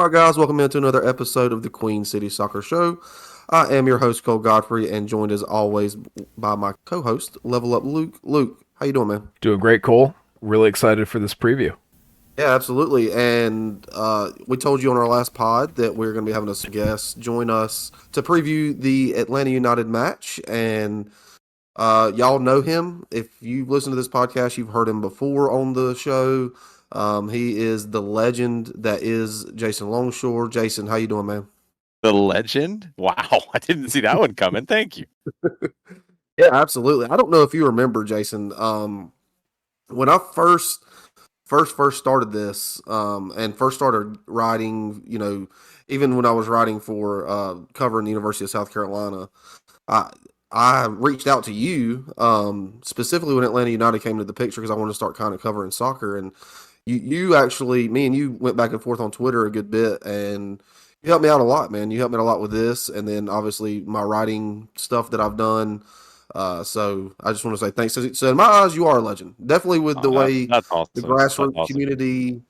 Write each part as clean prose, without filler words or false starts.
All right, guys, welcome into another episode of the Queen City Soccer Show. I am your host, Cole Godfrey, and joined as always by my co-host, Level Up Luke. Luke, how you doing, man? Doing great, Cole. Really excited for this preview. Yeah, absolutely. And we told you on our last pod that we're going to be having a guest join us to preview the Atlanta United match. And y'all know him. If you've listened to this podcast, you've heard him before on the show. He is the legend that is Jason Longshore. Jason, how you doing, man? The legend? Wow, I didn't see that one coming. Thank you. Yeah, absolutely. I don't know if you remember, Jason. When I first started this, and first started writing, even when I was writing for covering the University of South Carolina, I I reached out to you specifically when Atlanta United came into the picture because I wanted to start kind of covering soccer, and you actually, me and you went back and forth on Twitter a good bit, and you helped me out a lot, man. You helped me out a lot with this, and then obviously my writing stuff that I've done. So I just want to say thanks. So in my eyes, you are a legend. Definitely with the Oh, way that's the awesome. That's grassroots awesome. community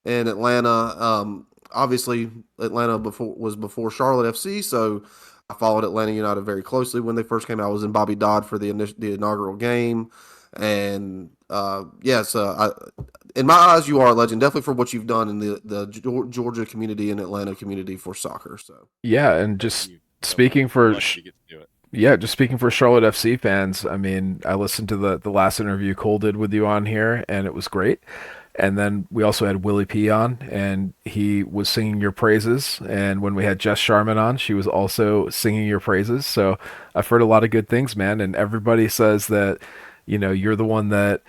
in Atlanta. Obviously, Atlanta before Charlotte FC, so I followed Atlanta United very closely when they first came out. I was in Bobby Dodd for the inaugural game, and in my eyes, you are a legend. Definitely for what you've done in the Georgia community and Atlanta community for soccer. So Yeah, and Thank just you so much. speaking I'm for lucky to get to do it. just speaking for Charlotte FC fans, I mean, I listened to the last interview Cole did with you on here, and it was great. And then we also had Willie P on, and he was singing your praises. And when we had Jess Sharman on, she was also singing your praises. So I've heard a lot of good things, man. And everybody says that, you're the one that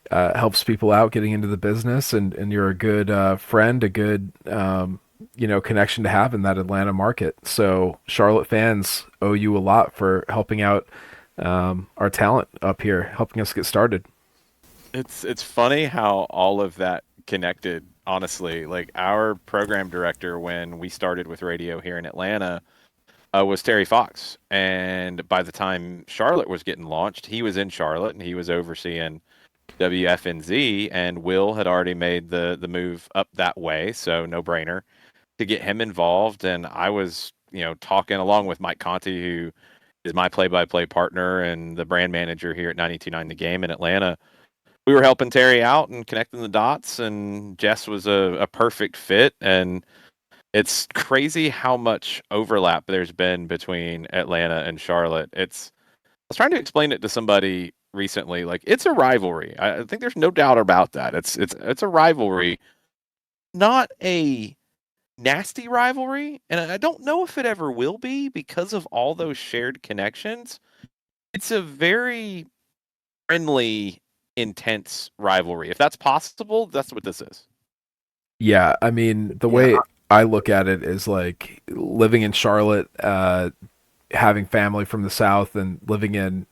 helps people out getting into the business, and you're a good friend, a good connection to have in that Atlanta market. So Charlotte fans owe you a lot for helping out our talent up here, helping us get started. It's funny how all of that connected, honestly. Like our program director when we started with radio here in Atlanta was Terry Fox. And by the time Charlotte was getting launched, he was in Charlotte and he was overseeing WFNZ, and Will had already made the move up that way, so no brainer to get him involved. And I was, talking along with Mike Conti, who is my play-by-play partner and the brand manager here at 92.9 The Game in Atlanta. We were helping Terry out and connecting the dots, and Jess was a perfect fit. And it's crazy how much overlap there's been between Atlanta and Charlotte. I was trying to explain it to somebody recently. Like it's a rivalry. I think there's no doubt about that. It's a rivalry, not a nasty rivalry, and I don't know if it ever will be because of all those shared connections. It's a very friendly, intense rivalry. If that's possible, that's what this is. Yeah, I mean, the yeah, way I look at it is like living in Charlotte, having family from the South, and living in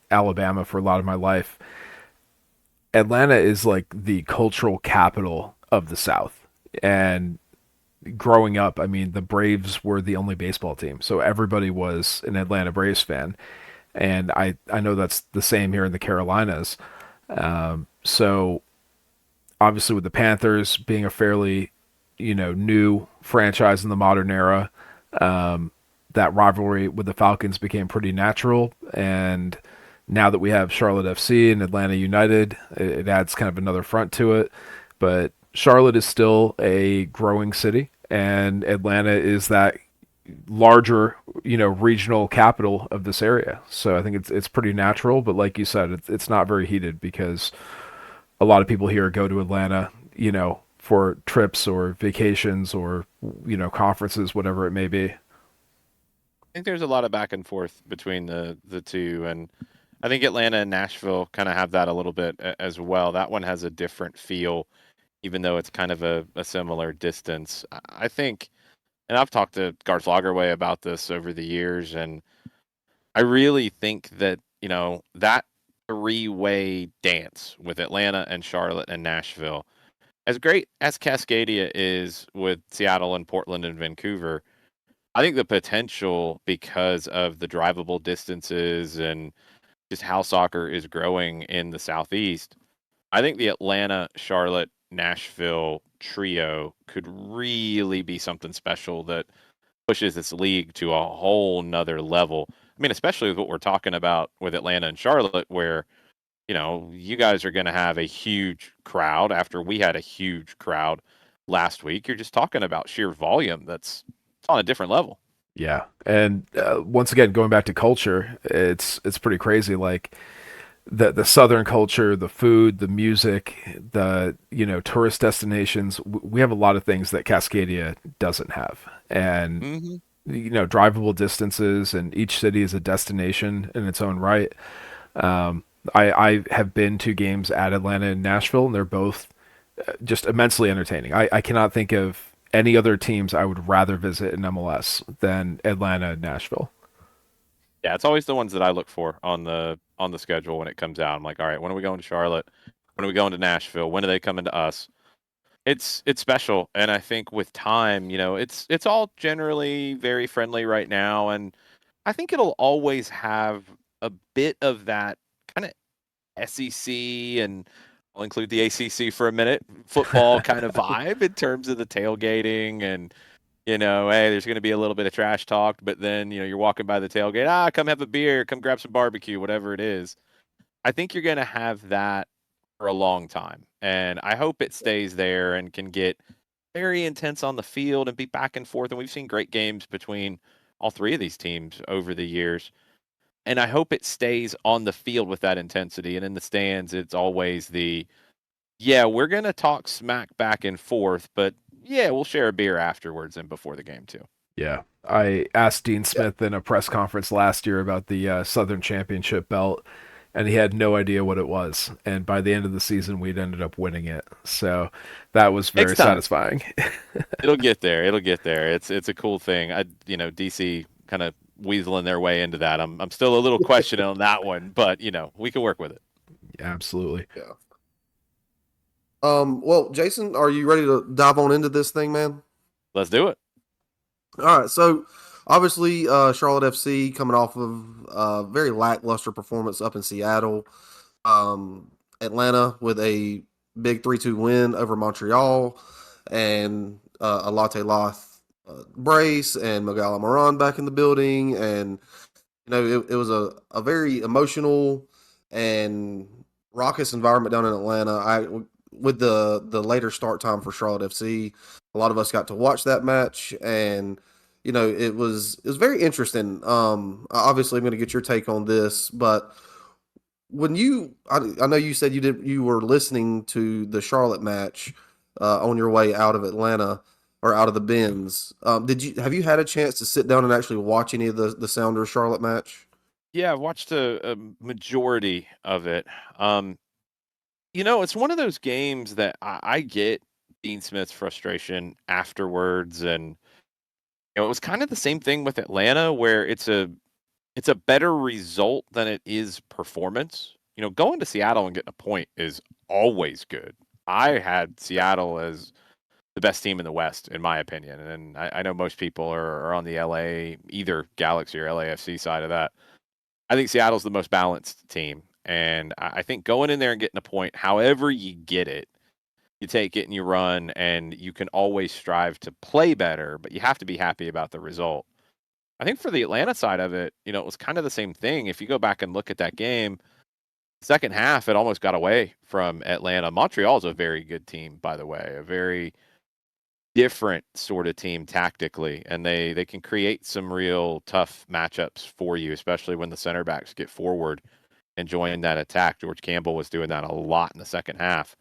Alabama for a lot of my life. Atlanta is like the cultural capital of the South. And growing up, I mean, the Braves were the only baseball team. So everybody was an Atlanta Braves fan. And I know that's the same here in the Carolinas. So obviously with the Panthers being a fairly, new franchise in the modern era, that rivalry with the Falcons became pretty natural. And now that we have Charlotte FC and Atlanta United, it adds kind of another front to it. But Charlotte is still a growing city, and Atlanta is that larger, regional capital of this area. So I think it's pretty natural. But like you said, it's not very heated because a lot of people here go to Atlanta, for trips or vacations or conferences, whatever it may be. I think there's a lot of back and forth between the two, and I think Atlanta and Nashville kind of have that a little bit as well. That one has a different feel, even though it's kind of a similar distance. I think, and I've talked to Garth Lagerway about this over the years, and I really think that, that three-way dance with Atlanta and Charlotte and Nashville, as great as Cascadia is with Seattle and Portland and Vancouver, I think the potential because of the drivable distances and just how soccer is growing in the Southeast, I think the Atlanta, Charlotte, Nashville trio could really be something special that pushes this league to a whole nother level. I mean, especially with what we're talking about with Atlanta and Charlotte, where, you guys are going to have a huge crowd after we had a huge crowd last week. You're just talking about sheer volume that's on a different level. Yeah, and once again, going back to culture, it's pretty crazy. Like the southern culture, the food, the music, the tourist destinations. We have a lot of things that Cascadia doesn't have, and Mm-hmm. drivable distances, and each city is a destination in its own right. I have been to games at Atlanta and Nashville, and they're both just immensely entertaining. I cannot think of any other teams I would rather visit in MLS than Atlanta and Nashville. Yeah, it's always the ones that I look for on the schedule when it comes out. I'm like, all right, when are we going to Charlotte? When are we going to Nashville? When are they coming to us? It's special, and I think with time, it's all generally very friendly right now, and I think it'll always have a bit of that kind of SEC, and I'll include the ACC for a minute, football kind of vibe in terms of the tailgating and hey, there's going to be a little bit of trash talk, but then, you're walking by the tailgate, come have a beer, come grab some barbecue, whatever it is. I think you're going to have that for a long time. And I hope it stays there and can get very intense on the field and be back and forth. And we've seen great games between all three of these teams over the years. And I hope it stays on the field with that intensity. And in the stands, it's always yeah, we're going to talk smack back and forth, but yeah, we'll share a beer afterwards and before the game too. Yeah. I asked Dean Smith in a press conference last year about the Southern Championship belt, and he had no idea what it was. And by the end of the season, we'd ended up winning it. So that was very Next time. satisfying. It'll get there. It'll get there. It's a cool thing. DC kind of weaseling their way into that. I'm still a little questioning on that one, but we can work with it. Absolutely. Yeah. Well, Jason, are you ready to dive on into this thing, man? Let's do it. All right. So, obviously, Charlotte FC coming off of a very lackluster performance up in Seattle. Atlanta with a big 3-2 win over Montreal, and a Latte Loth brace, and Miguel Almiron back in the building. And, it was a very emotional and raucous environment down in Atlanta. With the later start time for Charlotte FC, a lot of us got to watch that match, and it was very interesting. Obviously, I'm going to get your take on this, but when I know you said you were listening to the Charlotte match on your way out of Atlanta or out of the bins. Have you had a chance to sit down and actually watch any of the Sounders Charlotte match? Yeah, I've watched a majority of it. It's one of those games that I get Dean Smith's frustration afterwards, and it was kind of the same thing with Atlanta, where it's a better result than it is performance. Going to Seattle and getting a point is always good. I had Seattle as the best team in the West, in my opinion, and I know most people are on the LA, either Galaxy or LAFC side of that. I think Seattle's the most balanced team, and I think going in there and getting a point, however you get it, you take it and you run, and you can always strive to play better, but you have to be happy about the result. I think for the Atlanta side of it, it was kind of the same thing. If you go back and look at that game, second half, it almost got away from Atlanta. Montreal is a very good team, by the way, a very different sort of team tactically, and they can create some real tough matchups for you, especially when the center backs get forward and join that attack. George Campbell was doing that a lot in the second half.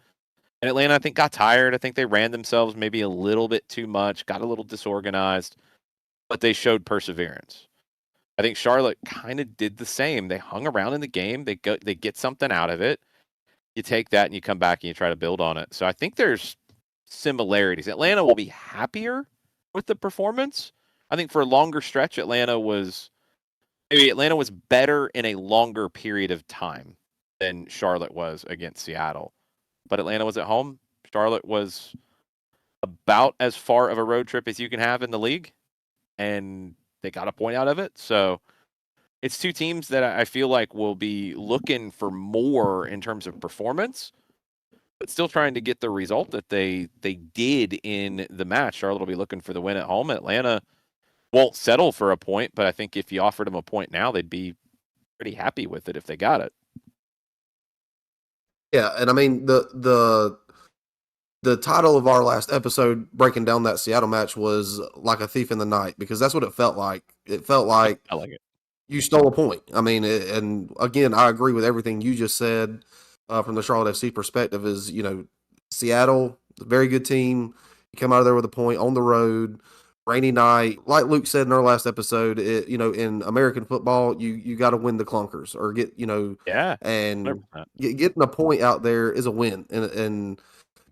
And Atlanta, I think, got tired. I think they ran themselves maybe a little bit too much, got a little disorganized, but they showed perseverance. I think Charlotte kind of did the same. They hung around in the game. They get something out of it. You take that and you come back and you try to build on it. So I think there's similarities. Atlanta will be happier with the performance. I think for a longer stretch, Atlanta was better in a longer period of time than Charlotte was against Seattle. But Atlanta was at home. Charlotte was about as far of a road trip as you can have in the league, and they got a point out of it. So it's two teams that I feel like will be looking for more in terms of performance. but still trying to get the result that they did in the match. Charlotte will be looking for the win at home. Atlanta won't settle for a point, but I think if you offered them a point now, they'd be pretty happy with it if they got it. Yeah, and I mean the title of our last episode breaking down that Seattle match was like a thief in the night, because that's what it felt like. It felt like I like it. you stole a point. I mean, and again, I agree with everything you just said from the Charlotte FC perspective. Is, Seattle, very good team. You come out of there with a point on the road, rainy night. Like Luke said in our last episode, in American football, you got to win the clunkers or get, Yeah, and 100%. getting a point out there is a win. And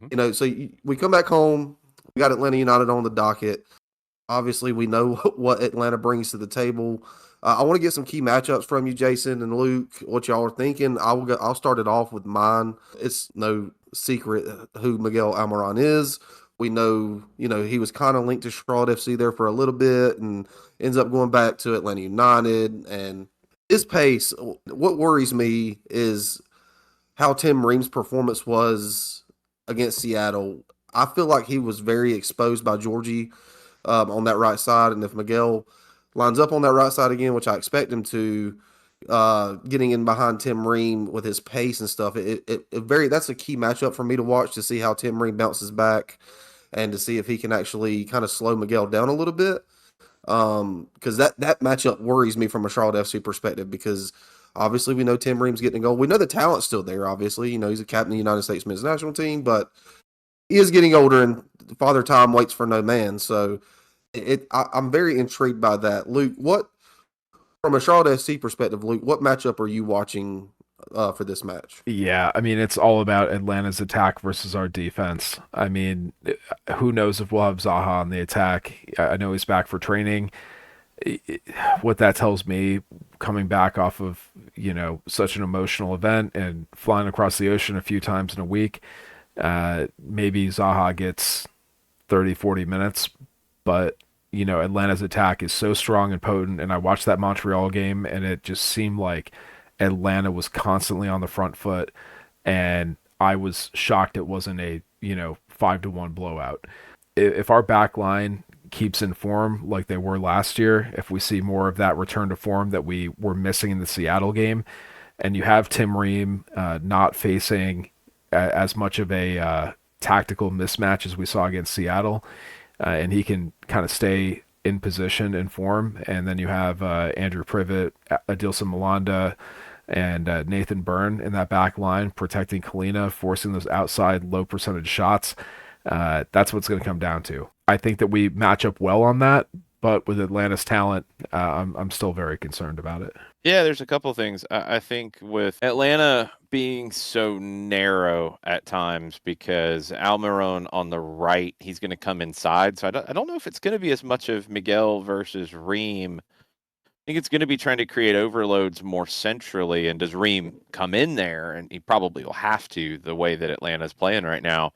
Mhm. so we come back home. We got Atlanta United on the docket. Obviously, we know what Atlanta brings to the table. I want to get some key matchups from you, Jason and Luke. What y'all are thinking? I'll start it off with mine. It's no secret who Miguel Almiron is. We know, he was kind of linked to Charlotte FC there for a little bit, and ends up going back to Atlanta United. And his pace. What worries me is how Tim Ream's performance was against Seattle. I feel like he was very exposed by Georgie on that right side, and if Miguel lines up on that right side again, which I expect him to, getting in behind Tim Ream with his pace and stuff, that's a key matchup for me to watch, to see how Tim Ream bounces back and to see if he can actually kind of slow Miguel down a little bit. Because that matchup worries me from a Charlotte FC perspective, because obviously we know Tim Ream's getting a goal. We know the talent's still there. Obviously, he's a captain of the United States men's national team, but he is getting older, and Father Time waits for no man. So I'm very intrigued by that. Luke, what from a Charlotte SC perspective, Luke, what matchup are you watching for this match? Yeah, I mean, it's all about Atlanta's attack versus our defense. I mean, who knows if we'll have Zaha on the attack? I know he's back for training. What that tells me, coming back off of, such an emotional event and flying across the ocean a few times in a week, maybe Zaha gets 30, 40 minutes, but Atlanta's attack is so strong and potent. And I watched that Montreal game, and it just seemed like Atlanta was constantly on the front foot, and I was shocked it wasn't a 5-1 blowout. If our back line keeps in form like they were last year, if we see more of that return to form that we were missing in the Seattle game, and you have Tim Ream not facing as much of a tactical mismatch as we saw against Seattle, and he can kind of stay in position and form. And then you have Andrew Privet, Adilson Malanda, and Nathan Byrne in that back line protecting Kalina, forcing those outside low percentage shots. That's what's going to come down to. I think that we match up well on that, but with Atlanta's talent, I'm still very concerned about it. Yeah, there's a couple things. I think with Atlanta being so narrow at times, because Almiron on the right, he's going to come inside. So I don't know if it's going to be as much of Miguel versus Ream. I think it's going to be trying to create overloads more centrally. And does Ream come in there? And he probably will have to, the way that Atlanta's playing right now.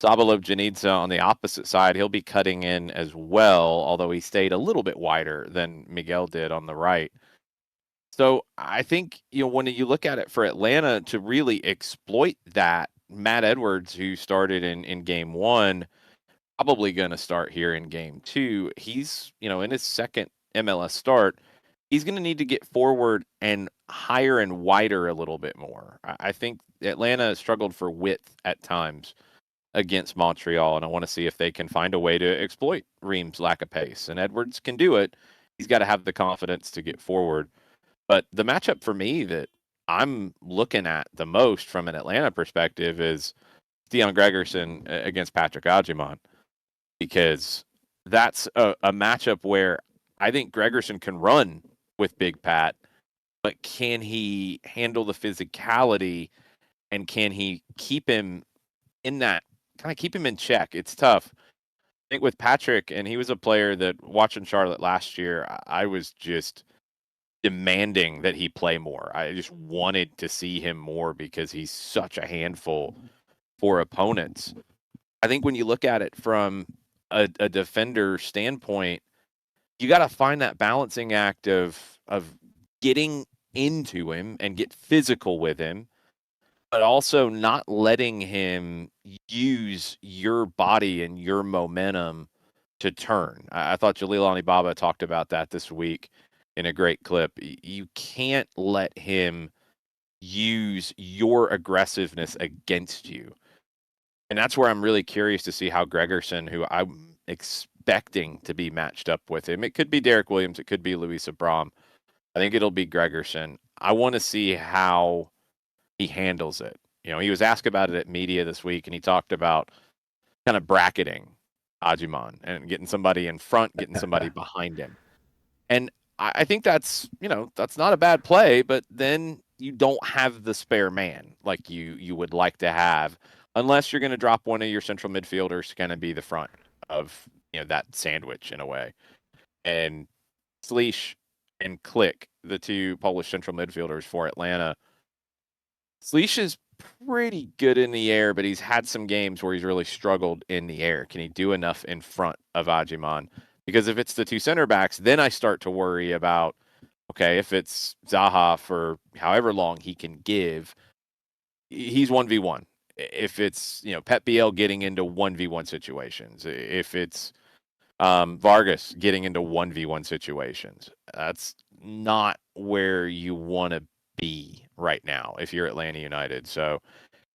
Sabalo Janidza on the opposite side, he'll be cutting in as well, although he stayed a little bit wider than Miguel did on the right. So I think, when you look at it for Atlanta to really exploit that, Matt Edwards, who started in game one, probably going to start here in game two. He's, in his second MLS start, he's going to need to get forward and higher and wider a little bit more. I think Atlanta struggled for width at times against Montreal, and I want to see if they can find a way to exploit Ream's lack of pace. And Edwards can do it. He's got to have the confidence to get forward. But the matchup for me that I'm looking at the most from an Atlanta perspective is Dion Gregerson against Patrick Agimon, because that's a matchup where I think Gregerson can run with Big Pat, but can he handle the physicality, and can he keep him in that, kind of keep him in check? It's tough. I think with Patrick, and he was a player that, watching Charlotte last year, I was just demanding that he play more. I just wanted to see him more because he's such a handful for opponents. I think when you look at it from a defender standpoint, you got to find that balancing act of getting into him and get physical with him, but also not letting him use your body and your momentum to turn. I thought Jaleel Anibaba talked about that this week in a great clip. You can't let him use your aggressiveness against you. And that's where I'm really curious to see how Gregerson, who I'm expecting to be matched up with him, it could be Derek Williams, it could be Luis Abram. I think it'll be Gregerson. I want to see how he handles it. He was asked about it at media this week, and he talked about kind of bracketing Ajiman and getting somebody in front, getting somebody behind him. And I think that's not a bad play, but then you don't have the spare man like you would like to have, unless you're going to drop one of your central midfielders to kind of be the front of that sandwich in a way. And Slish and Click, the two Polish central midfielders for Atlanta, Slish is pretty good in the air, but he's had some games where he's really struggled in the air. Can he do enough in front of Ajiman? Because if it's the two center backs, then I start to worry about, okay, if it's Zaha for however long he can give, he's 1v1. If it's, Pep Biel getting into 1v1 situations, if it's Vargas getting into 1v1 situations, that's not where you want to be right now if you're Atlanta United. So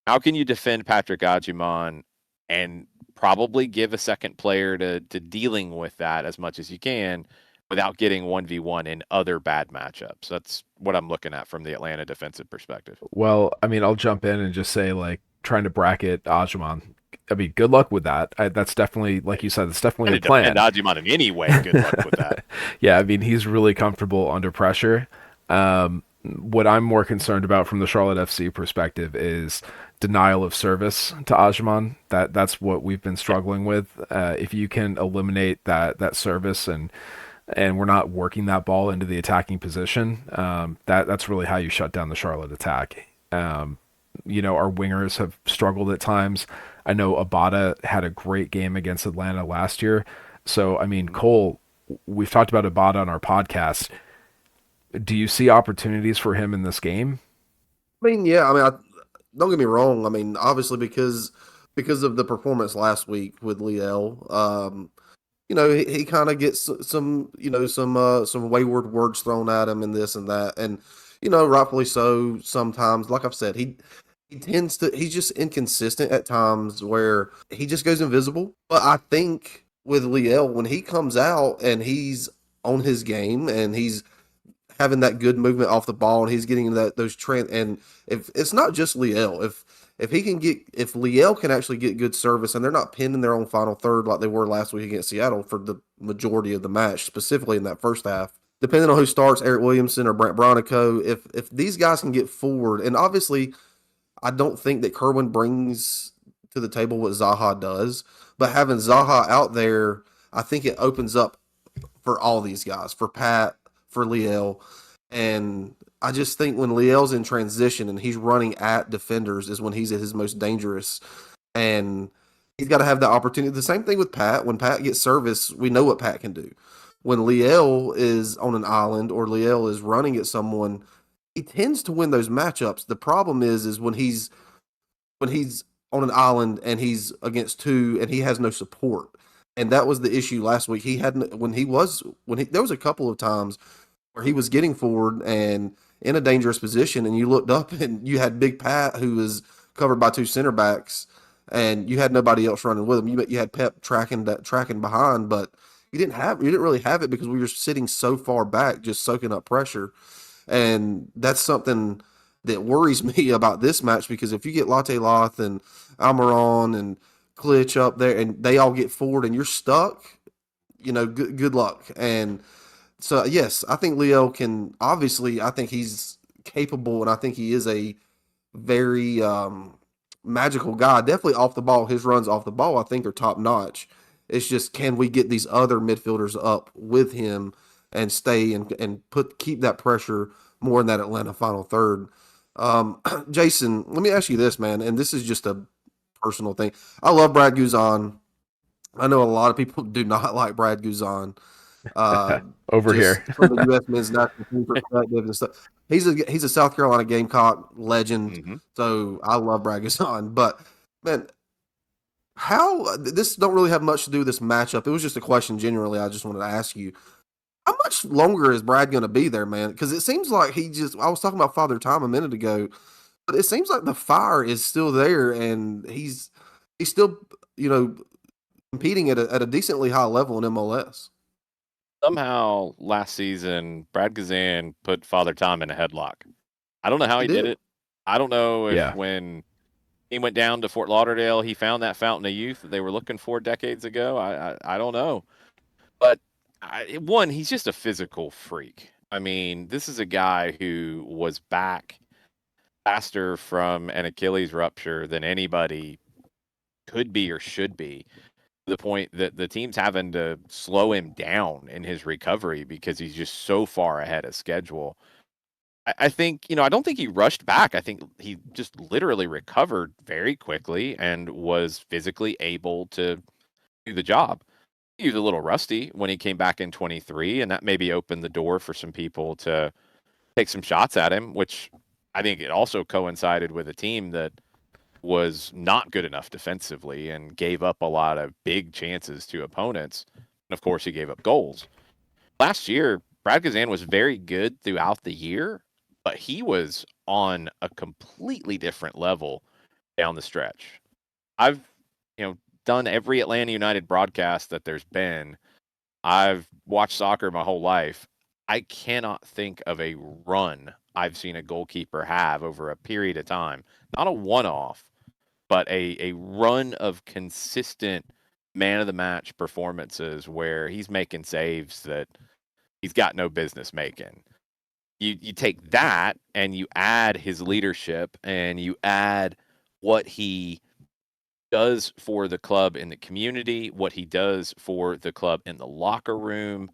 how can you defend Patrick Ajiman and probably give a second player to dealing with that as much as you can without getting 1v1 in other bad matchups? That's what I'm looking at from the Atlanta defensive perspective. Well, I mean, I'll jump in and just say, like, trying to bracket Ajiman. I mean, good luck with that. That's definitely, like you said, it's definitely the plan. Defend Ajiman in any way, good luck with that. Yeah, I mean, he's really comfortable under pressure. What I'm more concerned about from the Charlotte FC perspective is denial of service to Ajiman. That's what we've been struggling with. If you can eliminate that service and we're not working that ball into the attacking position, that's really how you shut down the Charlotte attack. Our wingers have struggled at times. I know Abada had a great game against Atlanta last year. So, I mean, Cole, we've talked about Abada on our podcast. Do you see opportunities for him in this game? I mean, yeah. I mean, don't get me wrong. I mean, obviously because of the performance last week with Liel, he kind of gets some wayward words thrown at him and this and that, and rightfully so. Sometimes, like I've said, he's just inconsistent at times where he just goes invisible. But I think with Liel, when he comes out and he's on his game and he's having that good movement off the ball and he's getting those trend, and if it's not just Liel, if Liel can actually get good service and they're not pinned in their own final third like they were last week against Seattle for the majority of the match, specifically in that first half, depending on who starts, Eric Williamson or Brent Bronico, if these guys can get forward, and obviously I don't think that Kerwin brings to the table what Zaha does, but having Zaha out there, I think it opens up for all these guys, for Pat, for Liel, and I just think when Liel's in transition and he's running at defenders is when he's at his most dangerous, and he's got to have the opportunity. The same thing with Pat. When Pat gets service, we know what Pat can do. When Liel is on an island or Liel is running at someone, he tends to win those matchups. The problem is when he's on an island and he's against two and he has no support. And that was the issue last week. There was a couple of times where he was getting forward and in a dangerous position, and you looked up and you had Big Pat who was covered by two center backs, and you had nobody else running with him. You had Pep tracking behind, but you didn't really have it because we were sitting so far back, just soaking up pressure, and that's something that worries me about this match, because if you get Latte Loth and Almiron and Klitsch up there and they all get forward and you're stuck, good luck. And so, yes, I think Leo can, obviously, I think he's capable, and I think he is a very magical guy. Definitely off the ball. His runs off the ball, I think, are top notch. It's just, can we get these other midfielders up with him and stay and keep that pressure more in that Atlanta final third? Jason, let me ask you this, man, and this is just a personal thing. I love Brad Guzan. I know a lot of people do not like Brad Guzan. Over Just here. from the U.S. men's national team perspective and stuff. He's a South Carolina Gamecock legend, Hmm. so I love Brad Guzan. But man, how this don't really have much to do with this matchup. It was just a question generally. I just wanted to ask you. How much longer is Brad going to be there, man? Because it seems like I was talking about Father Time a minute ago, but it seems like the fire is still there, and he's still, you know, competing at a decently high level in MLS. Somehow last season, Brad Gazan put Father Time in a headlock. I don't know how He he did did. it. I don't know if Yeah. when he went down to Fort Lauderdale, he found that fountain of youth that they were looking for decades ago. I don't know. But one, he's just a physical freak. I mean, this is a guy who was back faster from an Achilles rupture than anybody could be or should be. To the point that the team's having to slow him down in his recovery because he's just so far ahead of schedule. I think, I don't think he rushed back. I think he just literally recovered very quickly and was physically able to do the job. He was a little rusty when he came back in 23, and that maybe opened the door for some people to take some shots at him, which I think it also coincided with a team that was not good enough defensively and gave up a lot of big chances to opponents. And of course, he gave up goals. Last year, Brad Gazan was very good throughout the year, but he was on a completely different level down the stretch. I've, done every Atlanta United broadcast that there's been. I've watched soccer my whole life. I cannot think of a run I've seen a goalkeeper have over a period of time. Not a one-off, but a run of consistent man of the match performances where he's making saves that he's got no business making. You take that and you add his leadership and you add what he does for the club in the community, what he does for the club in the locker room,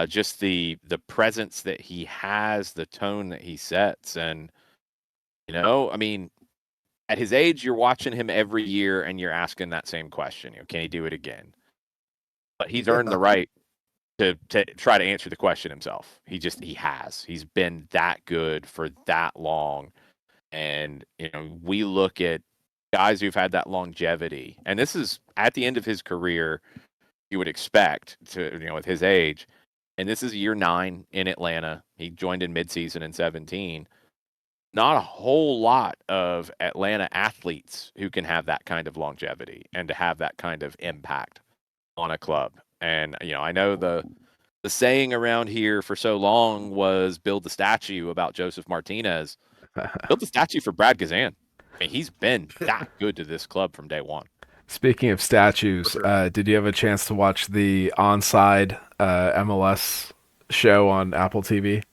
just the presence that he has, the tone that he sets, and I mean, at his age, you're watching him every year and you're asking that same question. Can he do it again? But he's earned the right to try to answer the question himself. He has. He's been that good for that long. And, we look at guys who've had that longevity, and this is at the end of his career, you would expect to, with his age. And this is year 9 in Atlanta. He joined in midseason in 17. Not a whole lot of Atlanta athletes who can have that kind of longevity and to have that kind of impact on a club. And I know the saying around here for so long was build the statue about Joseph Martinez. Build the statue for Brad Gazan. I mean, he's been that good to this club from day one. Speaking of statues, did you have a chance to watch the Onside MLS show on Apple TV?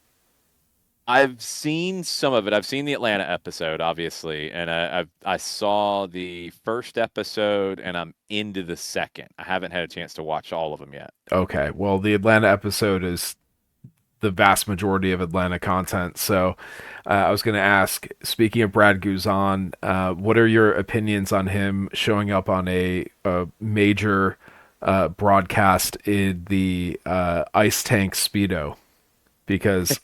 I've seen some of it. I've seen the Atlanta episode, obviously, and I saw the first episode, and I'm into the second. I haven't had a chance to watch all of them yet. Okay, well, the Atlanta episode is the vast majority of Atlanta content. So I was going to ask, speaking of Brad Guzan, what are your opinions on him showing up on a major broadcast in the ice tank Speedo? Because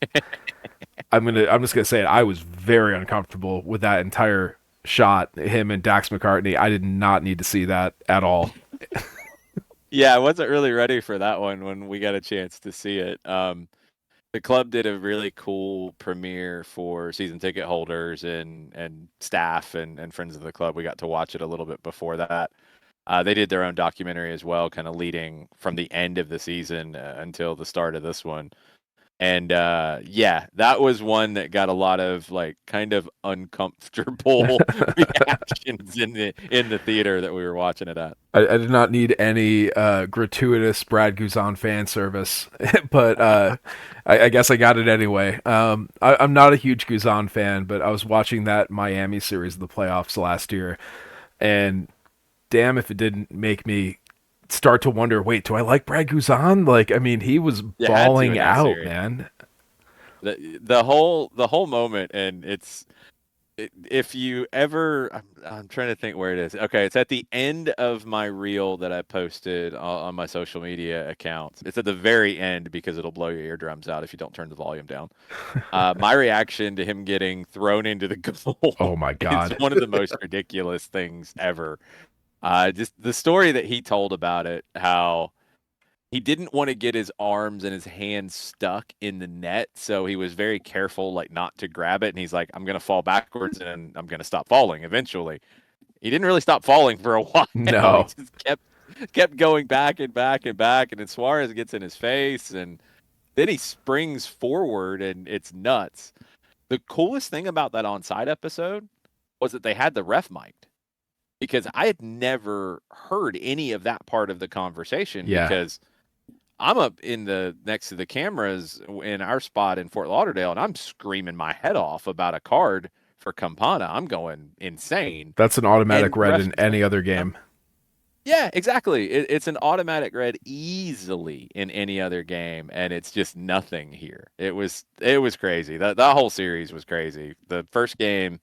I'm just gonna say it. I was very uncomfortable with that entire shot. Him and Dax McCartney. I did not need to see that at all. Yeah, I wasn't really ready for that one when we got a chance to see it. The club did a really cool premiere for season ticket holders and staff and friends of the club. We got to watch it a little bit before that. They did their own documentary as well, kind of leading from the end of the season until the start of this one. And yeah, that was one that got a lot of kind of uncomfortable reactions in the theater that we were watching it at. I did not need any gratuitous Brad Guzan fan service, but I guess I got it anyway. I'm not a huge Guzan fan, but I was watching that Miami series of the playoffs last year, and damn if it didn't make me start to wonder, wait, do I like Brad Guzan? I mean, he was balling out, man. The whole moment, and it's if you ever, I'm trying to think where it is. Okay, it's at the end of my reel that I posted on my social media accounts. It's at the very end because it'll blow your eardrums out if you don't turn the volume down. My reaction to him getting thrown into the Oh goal my is God. one of the most ridiculous things ever. Just the story that he told about it, how he didn't want to get his arms and his hands stuck in the net, so he was very careful, like not to grab it. And he's like, "I'm gonna fall backwards and I'm gonna stop falling eventually." He didn't really stop falling for a while. He No. just kept going back and back and back, and then Suarez gets in his face, and then he springs forward, and it's nuts. The coolest thing about that onside episode was that they had the ref mic'd, because I had never heard any of that part of the conversation, Yeah. because I'm up in the next to the cameras in our spot in Fort Lauderdale, and I'm screaming my head off about a card for Campana. I'm going insane. That's an automatic And the red ref's in just any like, other huh? game. Yeah, exactly. It's an automatic red easily in any other game, and it's just nothing here. It was crazy. That whole series was crazy. The first game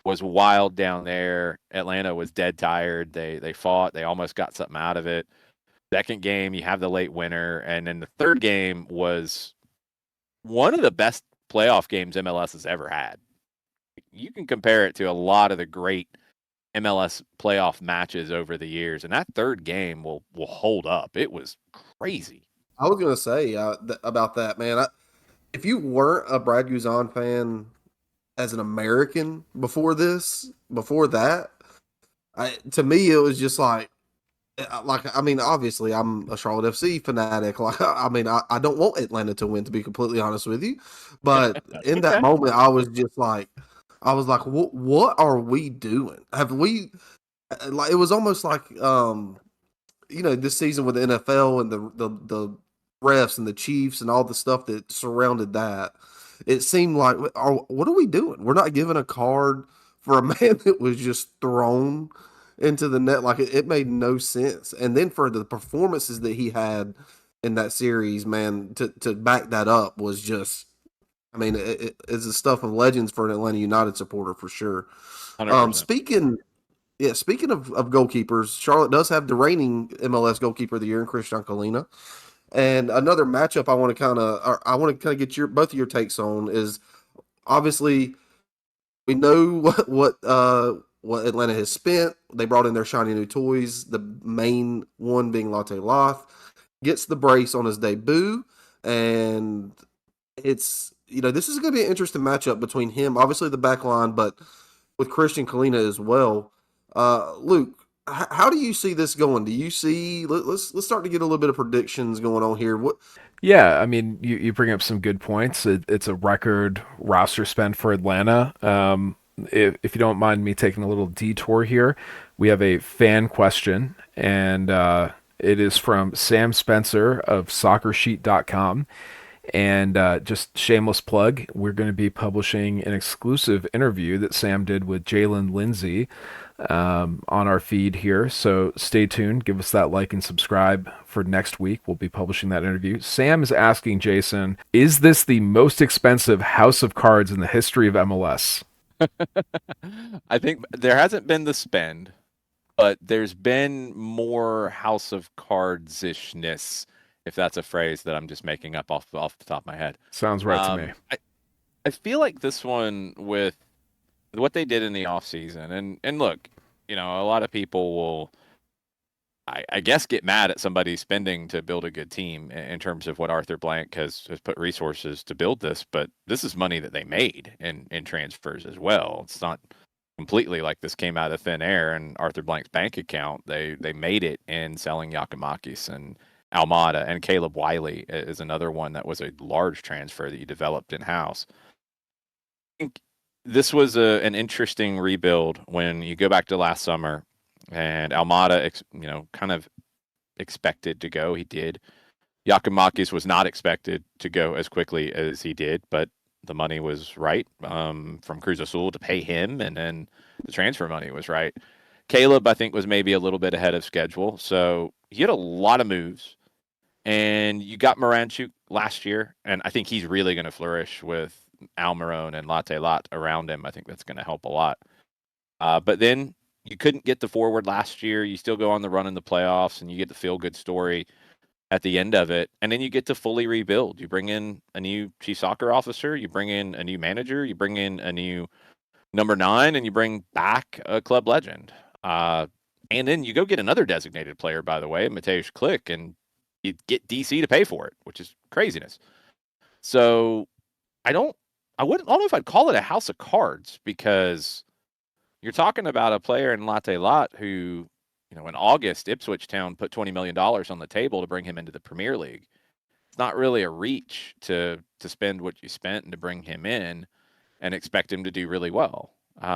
was wild down there. Atlanta was dead tired. They fought. They almost got something out of it. Second game, you have the late winner, and then the third game was one of the best playoff games MLS has ever had. You can compare it to a lot of the great MLS playoff matches over the years, and that third game will hold up. It was crazy. I was gonna say about that, man. If you weren't a Brad Guzan fan as an American before that, to me it was just like I mean, obviously I'm a Charlotte FC fanatic. Like I mean, I don't want Atlanta to win, to be completely honest with you. But in that Okay. moment, I was like, what are we doing? Have we like it was almost like this season with the NFL and the refs and the Chiefs and all the stuff that surrounded that. It seemed like, what are we doing? We're not giving a card for a man that was just thrown into the net. Like it made no sense. And then for the performances that he had in that series, man, to back that up was just, I mean, it's the stuff of legends for an Atlanta United supporter for sure. 100%. Speaking of goalkeepers, Charlotte does have the reigning MLS goalkeeper of the year in Christian Colina. And another matchup I want to kind of get both of your takes on is obviously we know what Atlanta has spent. They brought in their shiny new toys. The main one being Latte Loth gets the brace on his debut, and this is going to be an interesting matchup between him, obviously the back line, but with Christian Kalina as well. Luke, how do you see this going? Do you see? Let's start to get a little bit of predictions going on here. What? Yeah, I mean, you bring up some good points. It's a record roster spend for Atlanta. If you don't mind me taking a little detour here, we have a fan question, and it is from Sam Spencer of soccersheet.com. And just shameless plug, we're going to be publishing an exclusive interview that Sam did with Jalen Lindsay on our feed here. So stay tuned. Give us that like and subscribe for next week. We'll be publishing that interview. Sam is asking Jason, is this the most expensive house of cards in the history of MLS? I think there hasn't been the spend, but there's been more House of Cards-ishness, if that's a phrase that I'm just making up off the top of my head. Sounds right to me. I feel like this one, with what they did in the offseason, and look, a lot of people will, I guess, get mad at somebody spending to build a good team in terms of what Arthur Blank has put resources to build this, but this is money that they made in transfers as well. It's not completely like this came out of thin air and Arthur Blank's bank account. They made it in selling Yakimakis and Almada, and Caleb Wiley is another one that was a large transfer that you developed in-house. I think this was an interesting rebuild when you go back to last summer, and Almada, kind of expected to go. He did. Yakimakis was not expected to go as quickly as he did, but the money was right from Cruz Azul to pay him, and then the transfer money was right. Caleb, I think, was maybe a little bit ahead of schedule, so he had a lot of moves. And you got Moranchuk last year, and I think he's really going to flourish with Almiron and Latte Lot around him. I think that's going to help a lot. But then you couldn't get the forward last year. You still go on the run in the playoffs, and you get the feel-good story at the end of it, and then you get to fully rebuild. You bring in a new chief soccer officer, you bring in a new manager, you bring in a new number 9, and you bring back a club legend. And then you go get another designated player, by the way, Mateusz Klich, and you get DC to pay for it, which is craziness. So I don't know if I'd call it a house of cards, because you're talking about a player in Latte Lot who, in August, Ipswich Town put $20 million on the table to bring him into the Premier League. It's not really a reach to spend what you spent and to bring him in and expect him to do really well.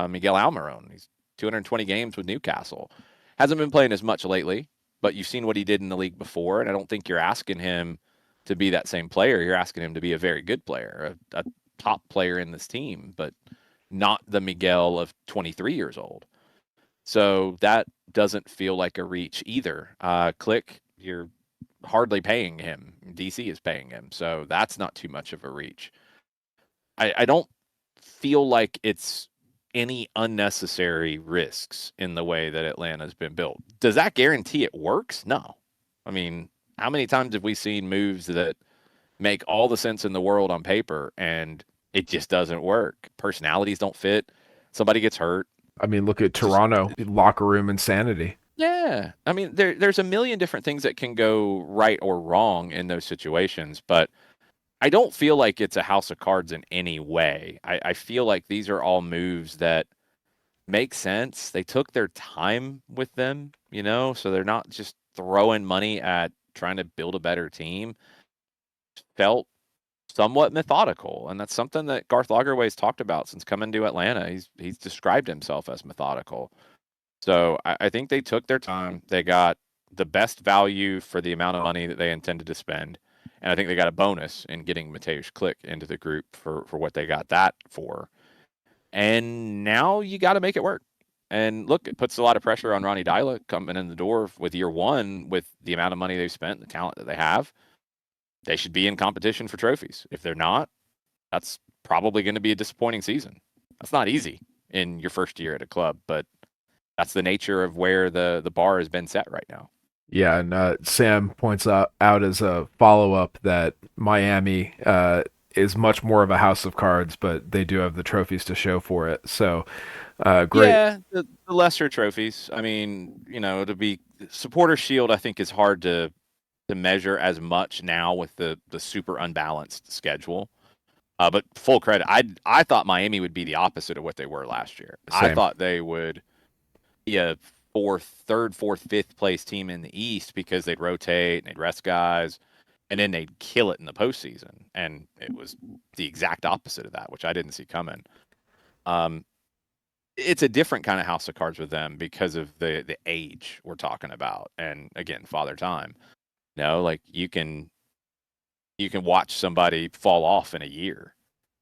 Miguel Almiron, he's 220 games with Newcastle. Hasn't been playing as much lately, but you've seen what he did in the league before, and I don't think you're asking him to be that same player. You're asking him to be a very good player, a top player in this team, but not the Miguel of 23 years old. So that doesn't feel like a reach either. Klich, you're hardly paying him. DC is paying him. So that's not too much of a reach. I don't feel like it's any unnecessary risks in the way that Atlanta's been built. Does that guarantee it works? No. I mean, how many times have we seen moves that make all the sense in the world on paper and it just doesn't work? Personalities don't fit. Somebody gets hurt. I mean, look at Toronto, locker room insanity. Yeah. I mean, there's a million different things that can go right or wrong in those situations, but I don't feel like it's a house of cards in any way. I feel like these are all moves that make sense. They took their time with them, so they're not just throwing money at trying to build a better team. Felt somewhat methodical, and that's something that Garth Lagerwey's talked about since coming to Atlanta. He's described himself as methodical. So I think they took their time. They got the best value for the amount of money that they intended to spend. And I think they got a bonus in getting Mateusz Klich into the group for what they got that for. And now you got to make it work. And look, it puts a lot of pressure on Ronnie Dyla coming in the door with year one with the amount of money they've spent, the talent that they have. They should be in competition for trophies. If they're not, that's probably going to be a disappointing season. That's not easy in your first year at a club, but that's the nature of where the bar has been set right now. Yeah, and Sam points out as a follow-up that Miami is much more of a house of cards, but they do have the trophies to show for it. So, great. Yeah, the lesser trophies. I mean, to be Supporter Shield, I think is hard to measure as much now with the super unbalanced schedule. But full credit, I thought Miami would be the opposite of what they were last year. Same. I thought they would be a third, fourth, fifth place team in the East because they'd rotate and they'd rest guys, and then they'd kill it in the postseason. And it was the exact opposite of that, which I didn't see coming. It's a different kind of house of cards with them because of the age we're talking about, and again, father time. Like you can watch somebody fall off in a year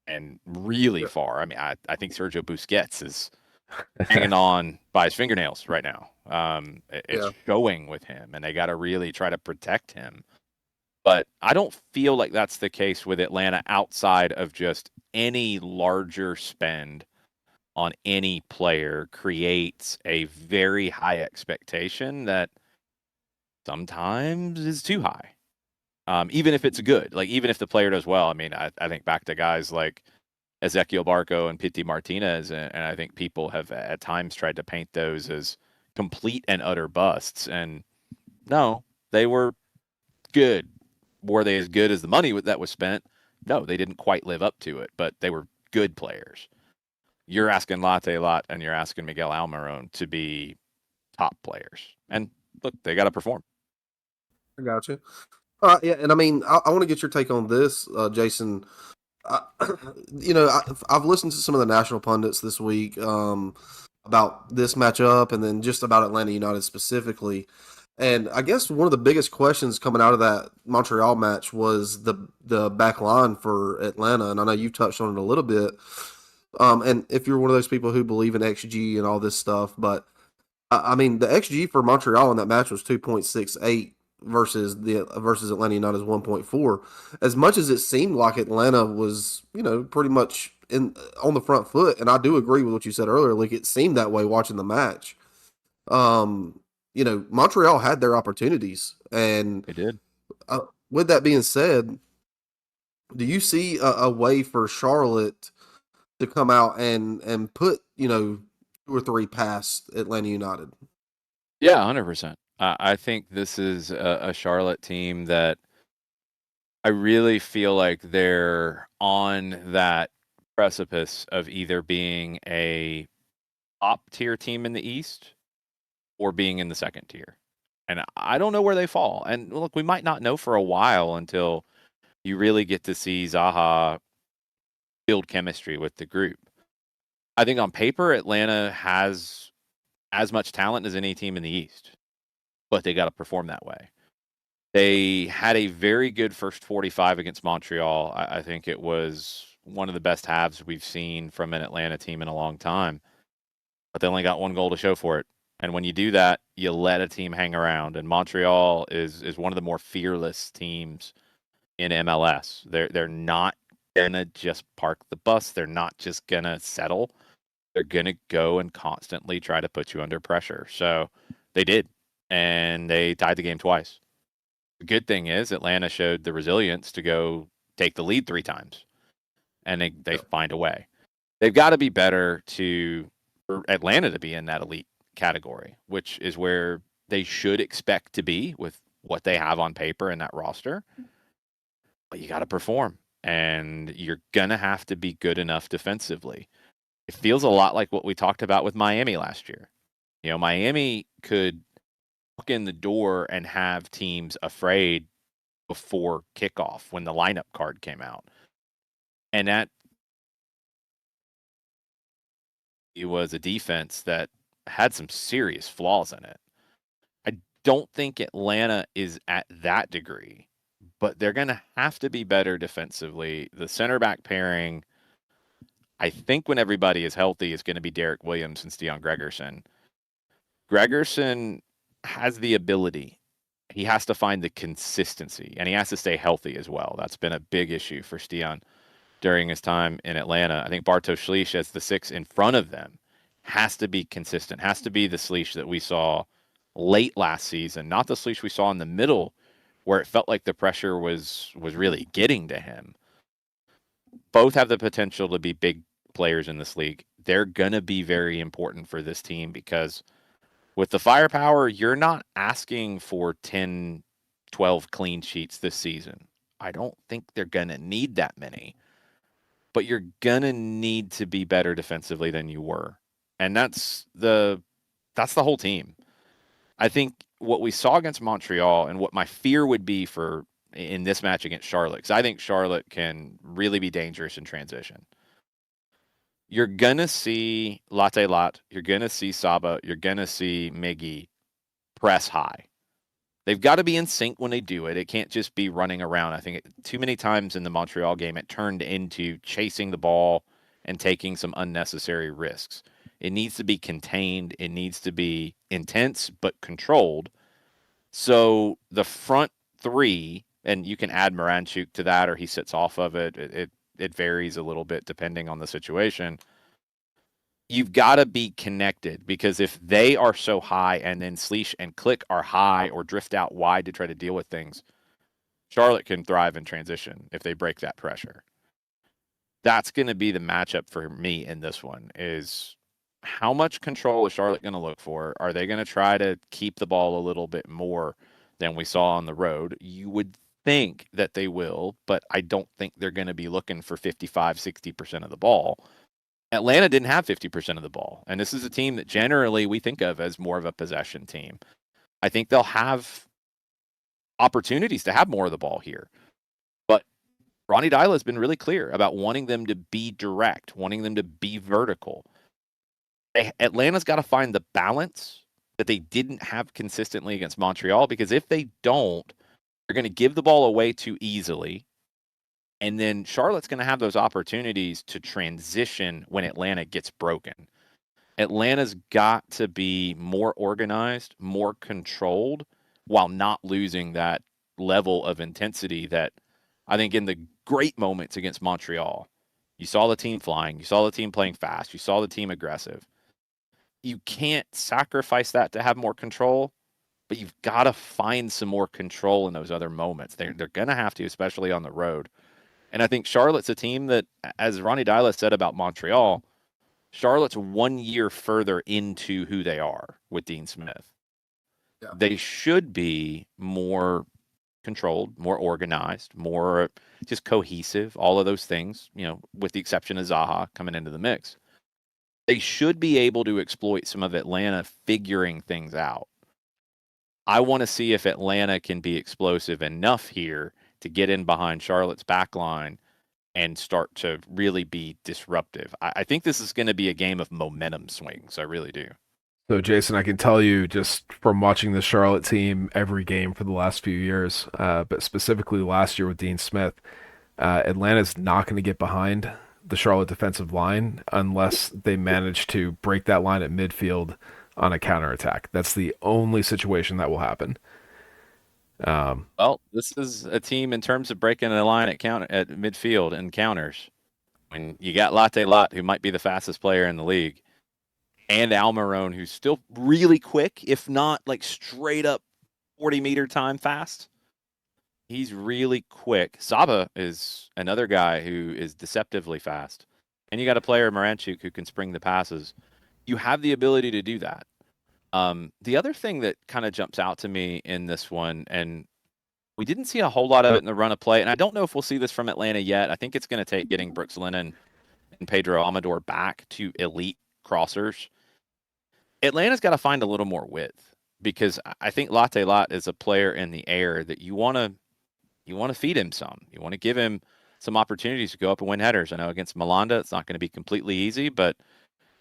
and really far. I mean, I think Sergio Busquets is hanging on by his fingernails right now. It's showing with him, and they got to really try to protect him. But I don't feel like that's the case with Atlanta outside of just any larger spend on any player creates a very high expectation that sometimes is too high. Even if it's good, like even if the player does well. I mean, I think back to guys like Ezequiel Barco and Pity Martinez, and I think people have at times tried to paint those as complete and utter busts. And no, they were good. Were they as good as the money that was spent? No, they didn't quite live up to it, but they were good players. You're asking Latte Lot and you're asking Miguel Almiron to be top players. And look, they got to perform. I got you. Yeah, and I mean, I want to get your take on this, Jason. I've listened to some of the national pundits this week about this matchup and then just about Atlanta United specifically. And I guess one of the biggest questions coming out of that Montreal match was the back line for Atlanta. And I know you've touched on it a little bit. And if you're one of those people who believe in XG and all this stuff, but I mean, the XG for Montreal in that match was 2.68. versus Atlanta United's 1.4. As much as it seemed like Atlanta was, pretty much on the front foot, and I do agree with what you said earlier. Like it seemed that way watching the match. Montreal had their opportunities, and They did. with that being said, do you see a way for Charlotte to come out and put 2 or 3 past Atlanta United? Yeah, 100%. I think this is a Charlotte team that I really feel like they're on that precipice of either being a top tier team in the East or being in the second tier. And I don't know where they fall. And look, we might not know for a while until you really get to see Zaha build chemistry with the group. I think on paper, Atlanta has as much talent as any team in the East, but they got to perform that way. They had a very good first 45 against Montreal. I think it was one of the best halves we've seen from an Atlanta team in a long time, but they only got 1 goal to show for it. And when you do that, you let a team hang around. And Montreal is one of the more fearless teams in MLS. They're not gonna just park the bus. They're not just gonna settle. They're gonna go and constantly try to put you under pressure. So they did, and they tied the game twice. The good thing is Atlanta showed the resilience to go take the lead 3 times, and they find a way. They've got to be better for Atlanta to be in that elite category, which is where they should expect to be with what they have on paper in that roster. But you got to perform, and you're going to have to be good enough defensively. It feels a lot like what we talked about with Miami last year. Miami could walk in the door and have teams afraid before kickoff when the lineup card came out. And that it was a defense that had some serious flaws in it. I don't think Atlanta is at that degree, but they're going to have to be better defensively. The center back pairing, I think when everybody is healthy, is going to be Derek Williams and Stian Gregerson. Gregerson has the ability. He has to find the consistency, and he has to stay healthy as well. That's been a big issue for Stian during his time in Atlanta. I think Bartosz Slisz as the 6 in front of them has to be consistent, has to be the Slisz that we saw late last season, not the Slisz we saw in the middle where it felt like the pressure was really getting to him. Both have the potential to be big players in this league. They're going to be very important for this team because with the firepower, you're not asking for 10, 12 clean sheets this season. I don't think they're going to need that many, but you're going to need to be better defensively than you were. And that's the whole team. I think what we saw against Montreal and what my fear would be for in this match against Charlotte, because I think Charlotte can really be dangerous in transition. You're going to see Latte Lat, you're going to see Saba, you're going to see Miggy press high. They've got to be in sync when they do it. It can't just be running around. I think too many times in the Montreal game, it turned into chasing the ball and taking some unnecessary risks. It needs to be contained. It needs to be intense but controlled. So the front 3, and you can add Moranchuk to that or he sits off of it. It varies a little bit depending on the situation. You've got to be connected because if they are so high and then Slisz and Click are high or drift out wide to try to deal with things, Charlotte can thrive in transition if they break that pressure. That's going to be the matchup for me in this one is how much control is Charlotte going to look for? Are they going to try to keep the ball a little bit more than we saw on the road? You would think that they will, but I don't think they're going to be looking for 55, 60% of the ball. Atlanta didn't have 50% of the ball, and this is a team that generally we think of as more of a possession team. I think they'll have opportunities to have more of the ball here, but Ronnie Dyla has been really clear about wanting them to be direct, wanting them to be vertical. Atlanta's got to find the balance that they didn't have consistently against Montreal, because if they don't, they're going to give the ball away too easily. And then Charlotte's going to have those opportunities to transition when Atlanta gets broken. Atlanta's got to be more organized, more controlled, while not losing that level of intensity that I think in the great moments against Montreal, you saw the team flying, you saw the team playing fast, you saw the team aggressive. You can't sacrifice that to have more control, but you've got to find some more control in those other moments. They're going to have to, especially on the road. And I think Charlotte's a team that, as Ronnie Dyla said about Montreal, Charlotte's 1 year further into who they are with Dean Smith. Yeah. They should be more controlled, more organized, more just cohesive, all of those things, with the exception of Zaha coming into the mix. They should be able to exploit some of Atlanta figuring things out. I want to see if Atlanta can be explosive enough here to get in behind Charlotte's back line and start to really be disruptive. I think this is going to be a game of momentum swings. I really do. So, Jason, I can tell you just from watching the Charlotte team every game for the last few years, but specifically last year with Dean Smith, Atlanta's not going to get behind the Charlotte defensive line unless they manage to break that line at midfield on a counterattack. That's the only situation that will happen. Well, this is a team in terms of breaking a line at midfield and counters. When you got Latte Lot, who might be the fastest player in the league, and Almiron, who's still really quick, if not like straight up 40-meter time fast. He's really quick. Saba is another guy who is deceptively fast. And you got a player, Moranchuk, who can spring the passes. You have the ability to do that. The other thing that kind of jumps out to me in this one, and we didn't see a whole lot of it in the run of play, and I don't know if we'll see this from Atlanta yet. I think it's going to take getting Brooks Lennon and Pedro Amador back to elite crossers. Atlanta's got to find a little more width because I think Latte Lot is a player in the air that you want to feed him some. You want to give him some opportunities to go up and win headers. I know against Malanda, it's not going to be completely easy, but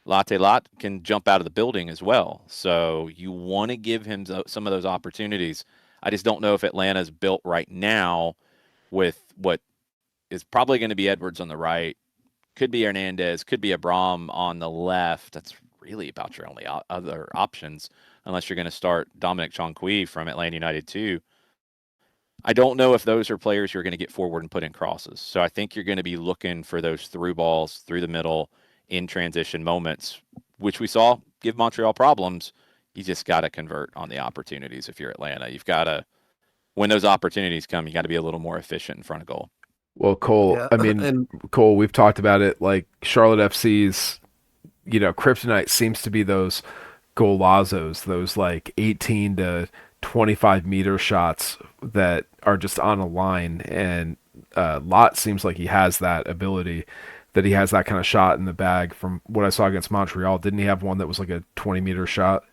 Latte Lot can jump out of the building as well. So you want to give him some of those opportunities. I just don't know if Atlanta's built right now with what is probably going to be Edwards on the right, could be Hernandez, could be Abram on the left. That's really about your only other options, unless you're going to start Dominic Chonqui from Atlanta United too. I don't know if those are players you're going to get forward and put in crosses. So I think you're going to be looking for those through balls through the middle in transition moments, which we saw give Montreal problems. You just got to convert on the opportunities if you're Atlanta. You've got to, when those opportunities come, you got to be a little more efficient in front of goal. Well, Cole, Yeah, I mean, and Cole, we've talked about it. Like Charlotte FC's, kryptonite seems to be those golazos, those like 18 to 25-meter shots that are just on a line. And Lot seems like he has that ability, that he has that kind of shot in the bag. From what I saw against Montreal, didn't he have one that was like a 20-meter shot?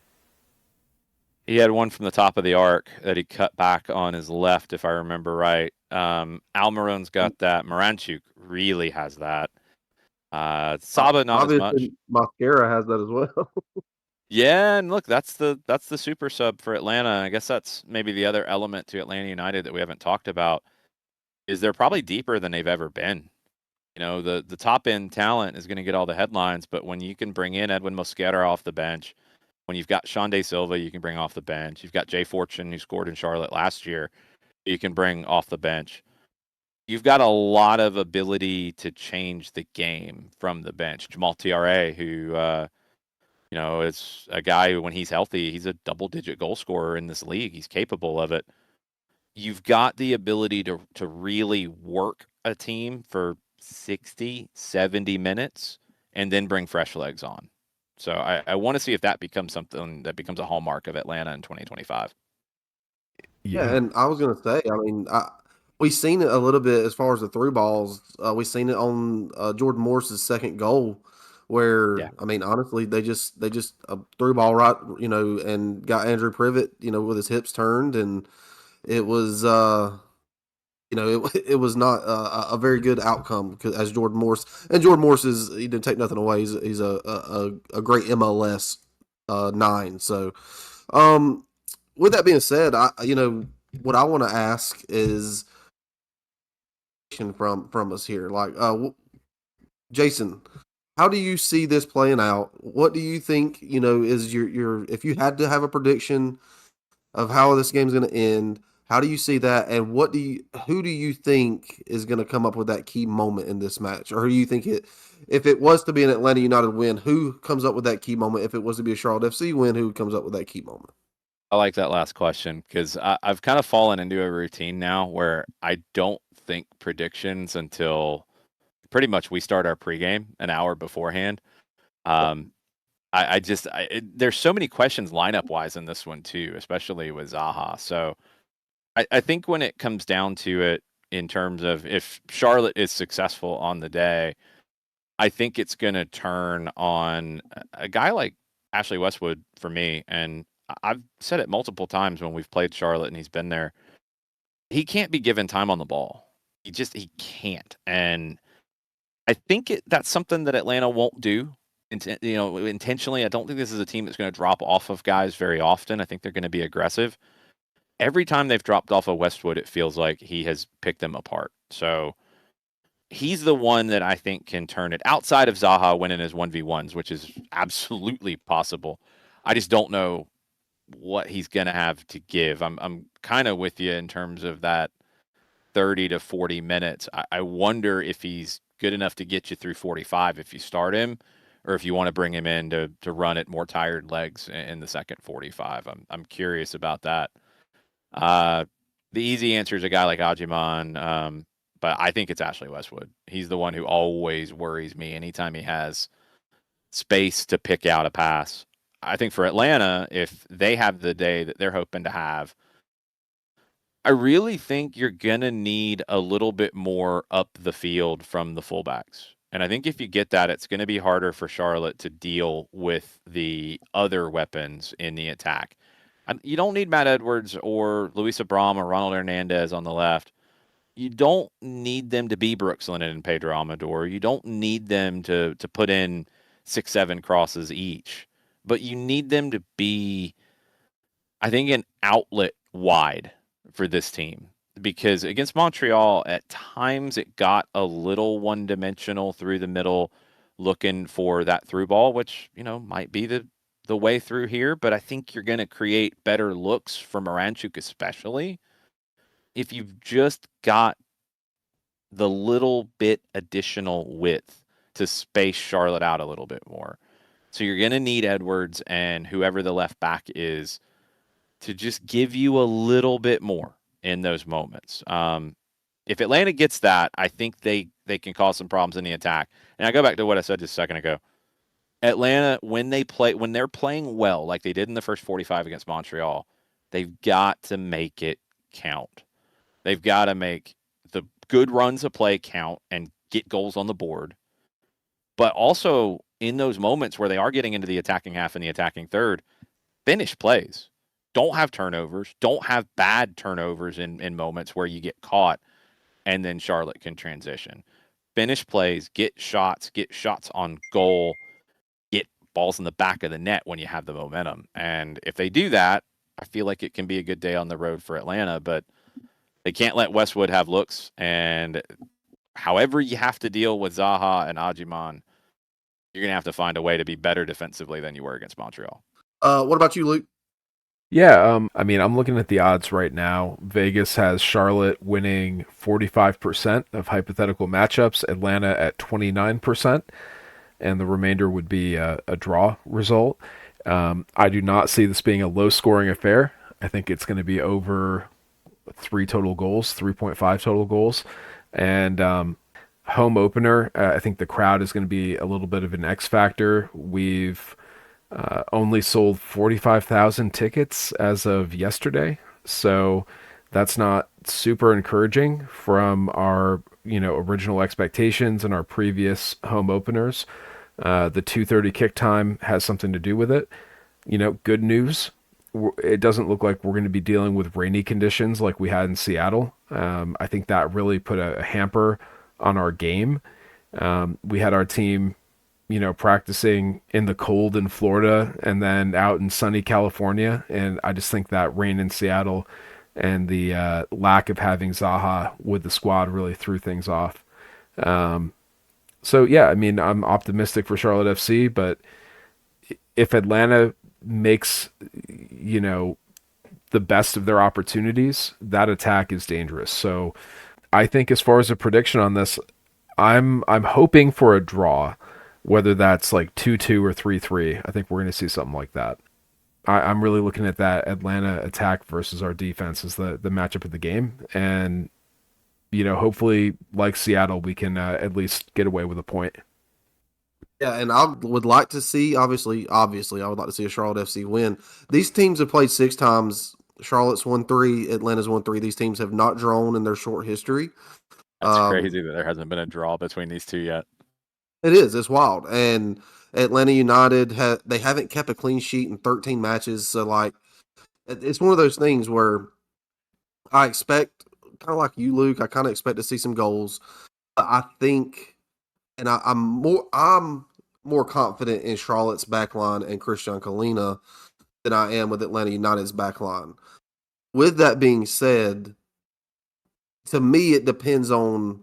He had one from the top of the arc that he cut back on his left, if I remember right. Almiron's got that. Moranchuk really has that. Saba not as much. obviously Mascara has that as well. Yeah, and look, that's the super sub for Atlanta. I guess that's maybe the other element to Atlanta United that we haven't talked about is they're probably deeper than they've ever been. The top end talent is going to get all the headlines, but when you can bring in Edwin Mosquera off the bench, when you've got Sean De Silva, you can bring off the bench. You've got Jay Fortune, who scored in Charlotte last year, you can bring off the bench. You've got a lot of ability to change the game from the bench. Jamal Tiare, who is a guy who, when he's healthy, he's a double-digit goal scorer in this league. He's capable of it. You've got the ability to really work a team for 60, 70 minutes and then bring fresh legs on. So I want to see if that becomes something that becomes a hallmark of Atlanta in 2025. Yeah, and I was going to say, I mean, we've seen it a little bit as far as the through balls. We've seen it on Jordan Morris's second goal, where Yeah. I mean, honestly, they just threw ball right, and got Andrew Privet, with his hips turned, and it was, it was not a very good outcome because as Jordan Morris is, he didn't take nothing away. He's a great MLS 9. So, with that being said, what I want to ask is from us here, like Jason, how do you see this playing out? What do you think, is your if you had to have a prediction, of how this game's going to end. How do you see that, and who do you think is going to come up with that key moment in this match, or who do you think if it was to be an Atlanta United win, who comes up with that key moment? If it was to be a Charlotte FC win, who comes up with that key moment? I like that last question because I've kind of fallen into a routine now where I don't think predictions until pretty much we start our pregame an hour beforehand. Um, there's so many questions lineup wise in this one too, especially with Zaha. So I think when it comes down to it, in terms of if Charlotte is successful on the day, I think it's going to turn on a guy like Ashley Westwood for me. And I've said it multiple times when we've played Charlotte and he's been there. He can't be given time on the ball. He can't. And I think that's something that Atlanta won't do. Intentionally. I don't think this is a team that's going to drop off of guys very often. I think they're going to be aggressive. Every time they've dropped off of Westwood, it feels like he has picked them apart. So he's the one that I think can turn it outside of Zaha winning his 1v1s, which is absolutely possible. I just don't know what he's going to have to give. I'm kind of with you in terms of that 30 to 40 minutes. I wonder if he's good enough to get you through 45 if you start him, or if you want to bring him in to run at more tired legs in the second 45. I'm curious about that. The easy answer is a guy like Ajiman, but I think it's Ashley Westwood. He's the one who always worries me anytime he has space to pick out a pass. I think for Atlanta, if they have the day that they're hoping to have, I really think you're going to need a little bit more up the field from the fullbacks. And I think if you get that, it's going to be harder for Charlotte to deal with the other weapons in the attack. You don't need Matt Edwards or Luis Abram or Ronald Hernandez on the left. You don't need them to be Brooks Lennon and Pedro Amador. You don't need them to put in 6-7 crosses each. But you need them to be, I think, an outlet wide for this team. Because against Montreal, at times it got a little one-dimensional through the middle, looking for that through ball, which, might be the way through here. But I think you're going to create better looks for Moranchuk, especially if you've just got the little bit additional width to space Charlotte out a little bit more. So you're going to need Edwards and whoever the left back is to just give you a little bit more in those moments. If Atlanta gets that, I think they can cause some problems in the attack. And I go back to what I said just a second ago. Atlanta, when they're playing well, like they did in the first 45 against Montreal, they've got to make it count. They've got to make the good runs of play count and get goals on the board. But also in those moments where they are getting into the attacking half and the attacking third, finish plays. Don't have turnovers. Don't have bad turnovers in moments where you get caught and then Charlotte can transition. Finish plays, get shots on goal, get balls in the back of the net when you have the momentum. And if they do that, I feel like it can be a good day on the road for Atlanta, but they can't let Westwood have looks. And however you have to deal with Zaha and Ajiman, you're going to have to find a way to be better defensively than you were against Montreal. What about you, Luke? Yeah, I'm looking at the odds right now. Vegas has Charlotte winning 45% of hypothetical matchups, Atlanta at 29%, and the remainder would be a draw result. I do not see this being a low-scoring affair. I think it's going to be over 3.5 total goals. And home opener, I think the crowd is going to be a little bit of an X factor. We've only sold 45,000 tickets as of yesterday, so that's not super encouraging from our original expectations and our previous home openers. The 2:30 kick time has something to do with it. Good news. It doesn't look like we're going to be dealing with rainy conditions like we had in Seattle. I think that really put a hamper on our game. We had our team practicing in the cold in Florida and then out in sunny California. And I just think that rain in Seattle and the lack of having Zaha with the squad really threw things off. So, yeah, I'm optimistic for Charlotte FC, but if Atlanta makes, the best of their opportunities, that attack is dangerous. So I think as far as a prediction on this, I'm hoping for a draw, whether that's like 2-2 or 3-3. I think we're going to see something like that. I'm really looking at that Atlanta attack versus our defense as the matchup of the game, and hopefully, like Seattle, we can at least get away with a point. Yeah, and I would like to see, obviously, I would like to see a Charlotte FC win. These teams have played 6 times. Charlotte's won 3, Atlanta's won 3. These teams have not drawn in their short history. That's crazy that there hasn't been a draw between these two yet. It is. It's wild. And Atlanta United, they haven't kept a clean sheet in 13 matches. So, like, it's one of those things where I expect, kind of like you, Luke, I kind of expect to see some goals. I think, and I'm more confident in Charlotte's backline and Christian Kalina than I am with Atlanta United's backline. With that being said, to me, it depends on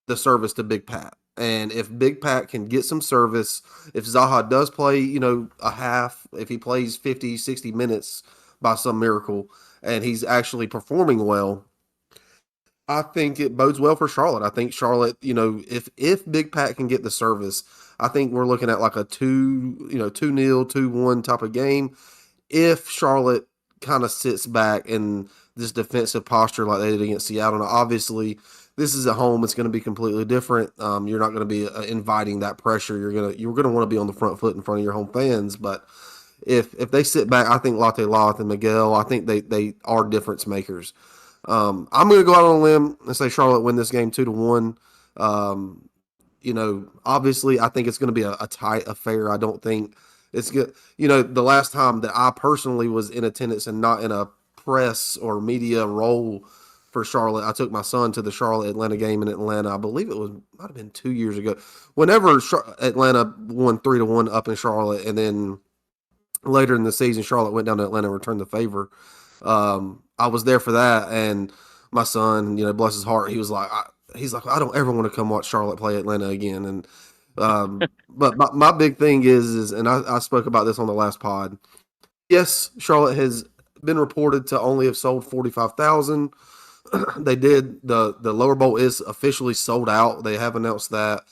the service to Big Pat. And if Big Pat can get some service, if Zaha does play, a half, if he plays 50, 60 minutes by some miracle, and he's actually performing well, I think it bodes well for Charlotte. I think Charlotte, if Big Pat can get the service, I think we're looking at like a 2-0, 2-1 type of game. If Charlotte kind of sits back in this defensive posture like they did against Seattle, and obviously this is at home, it's going to be completely different. You're not going to be inviting that pressure. You're going to want to be on the front foot in front of your home fans. But if they sit back, I think Latte Loth and Miguel, I think they are difference makers. I'm going to go out on a limb and say Charlotte win this game 2-1. Obviously, I think it's going to be a tight affair. I don't think it's good. The last time that I personally was in attendance and not in a press or media role for Charlotte, I took my son to the Charlotte Atlanta game in Atlanta. I believe might have been 2 years ago. Whenever Atlanta won 3-1 up in Charlotte, and then later in the season, Charlotte went down to Atlanta and returned the favor. I was there for that, and my son, bless his heart, he was like, I don't ever want to come watch Charlotte play Atlanta again. And but my big thing is, and I spoke about this on the last pod. Yes, Charlotte has been reported to only have sold 45,000. They did the lower bowl is officially sold out. They have announced that.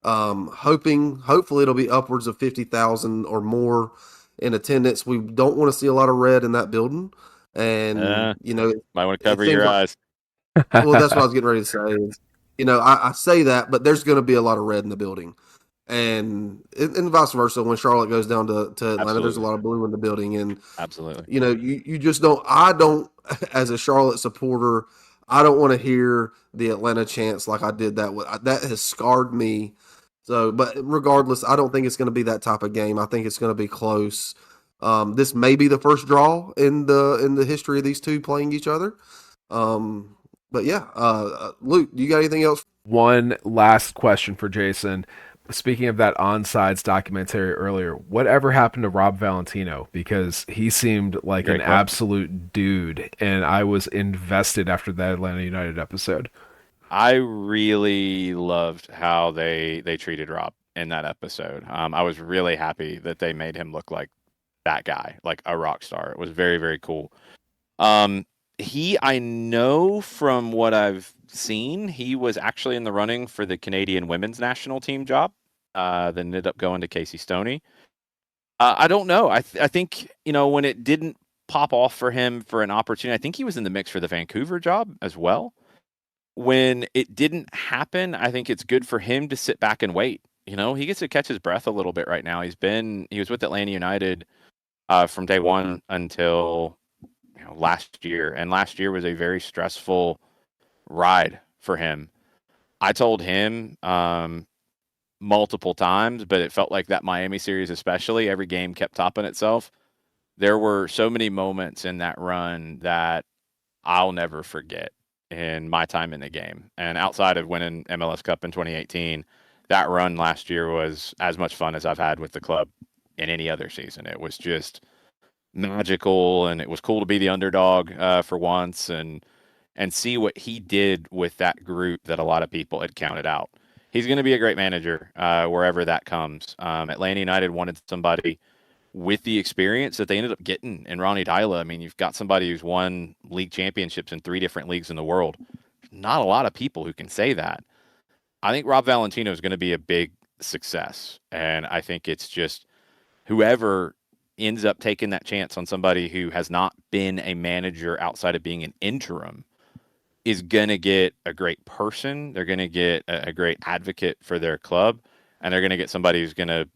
Hopefully it'll be upwards of 50,000 or more in attendance. We don't want to see a lot of red in that building, and might want to cover your eyes. Well, that's what I was getting ready to say. I say that, but there's going to be a lot of red in the building, and vice versa. When Charlotte goes down to Atlanta, absolutely, there's a lot of blue in the building, and absolutely, you just don't. I don't, as a Charlotte supporter, I don't want to hear the Atlanta chants like I did that. That has scarred me. So, but regardless, I don't think it's going to be that type of game. I think it's going to be close. This may be the first draw in the history of these two playing each other. But yeah, Luke, do you got anything else? One last question for Jason. Speaking of that Onsides documentary earlier, whatever happened to Rob Valentino? Because he seemed like Great question. Absolute dude, and I was invested after that Atlanta United episode. I really loved how they treated Rob in that episode. I was really happy that they made him look like that guy, like a rock star. It was very, very cool. I know from what I've seen, he was actually in the running for the Canadian women's national team job. Then ended up going to Casey Stoney. I don't know. I think, when it didn't pop off for him for an opportunity, I think he was in the mix for the Vancouver job as well. When it didn't happen, I think it's good for him to sit back and wait. He gets to catch his breath a little bit right now. He was with Atlanta United from day one until last year, and last year was a very stressful ride for him. I told him multiple times, but it felt like that Miami series especially, every game kept topping itself. There were so many moments in that run that I'll never forget in my time in the game. And outside of winning MLS Cup in 2018, that run last year was as much fun as I've had with the club in any other season. It was just magical, and it was cool to be the underdog for once and see what he did with that group that a lot of people had counted out. He's going to be a great manager wherever that comes. Atlanta United wanted somebody with the experience that they ended up getting in Ronnie Dyla. I mean, you've got somebody who's won league championships in 3 different leagues in the world. Not a lot of people who can say that. I think Rob Valentino is going to be a big success. And I think it's just whoever ends up taking that chance on somebody who has not been a manager outside of being an interim is going to get a great person. They're going to get a great advocate for their club, and they're going to get somebody who's going to,